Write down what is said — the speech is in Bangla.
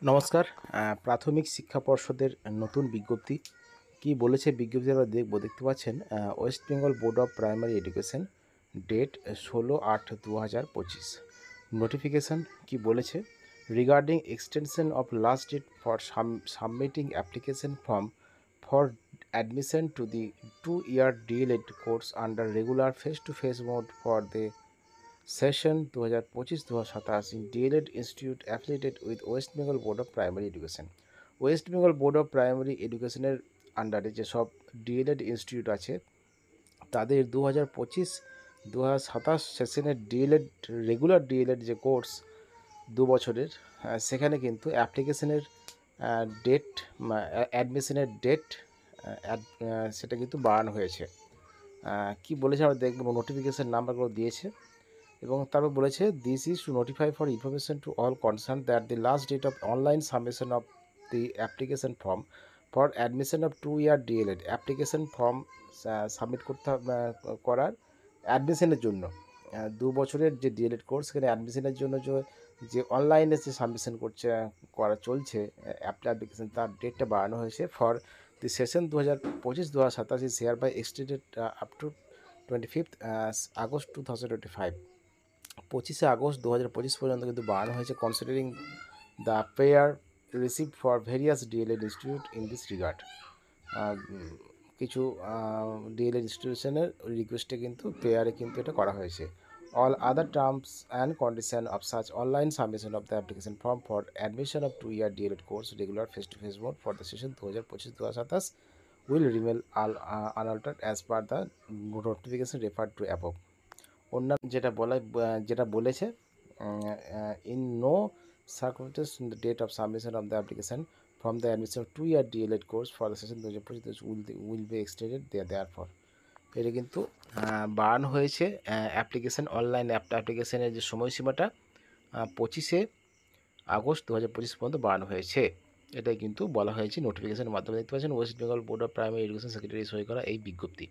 নমস্কার। প্রাথমিক শিক্ষা পর্ষদের নতুন বিজ্ঞপ্তি কি বলেছে বিজ্ঞপ্তি আমরা দেখতে পাচ্ছেন। West Bengal board of primary education, date 16/8/2025। Notification কি বলেছে, regarding extension of last date for submitting application form for admission to the 2-year DLED course under regular face to face mode for the session 2025-2027 in DLED Institute affiliated with West Bengal Board of Primary Education। West Bengal board of primary এডুকেশনের আন্ডারে যেসব ডিএলএড ইনস্টিটিউট আছে তাদের 2025-2027 সেশনের ডিএলএড রেগুলার ডিএলএড যে কোর্স 2 বছরের, সেখানে কিন্তু অ্যাপ্লিকেশনের ডেট, অ্যাডমিশনের ডেট সেটা কিন্তু বাড়ানো হয়েছে। কি বলেছে আমরা দেখব, নোটিফিকেশন নাম্বারগুলো দিয়েছে এবং তারপর বলেছে this is to notify for information to all concern that the last date of online submission of the application form for admission of 2-year DLED application form submit করার অ্যাডমিশনের জন্য 2 বছরের যে ডিএলএড কোর্স, সেখানে অ্যাডমিশনের জন্য যে অনলাইনে যে সাবমিশন করা চলছে অ্যাপ্লিকেশন, তার ডেটটা বাড়ানো হয়েছে for the session 2025-2027 is hereby extended up to 25th August 2025। 25 আগস্ট 2025 পর্যন্ত কিন্তু বাড়ানো হয়েছে, considering the prayer receive for various DLED institute in this regard. কিছু ডিএলএড ইনস্টিটিউশনের রিকোয়েস্টে কিন্তু পেয়ারে কিন্তু এটা করা হয়েছে। All other terms and condition of such online submission of the application form for admission of 2-year D.El.Ed course regular face to face mode for the session 2025-2027 will remain unaltered as per the notification referred to above। অন্যান্য যেটা বলেছে, in no circumstances the date of submission of the application from the admission of 2-year D.El.Ed course for the session 2025 will be extended therefore. এটা কিন্তু বাড়ানো হয়েছে অনলাইন অ্যাপ্লিকেশনের যে সময়সীমাটা 25 আগস্ট 2025 পর্যন্ত বাড়ানো হয়েছে। এটাই কিন্তু বলা হয়েছে নোটিফিকেশনের মাধ্যমে। দেখতে পাচ্ছেন West Bengal board of primary education secretary সই করা এই বিজ্ঞপ্তি।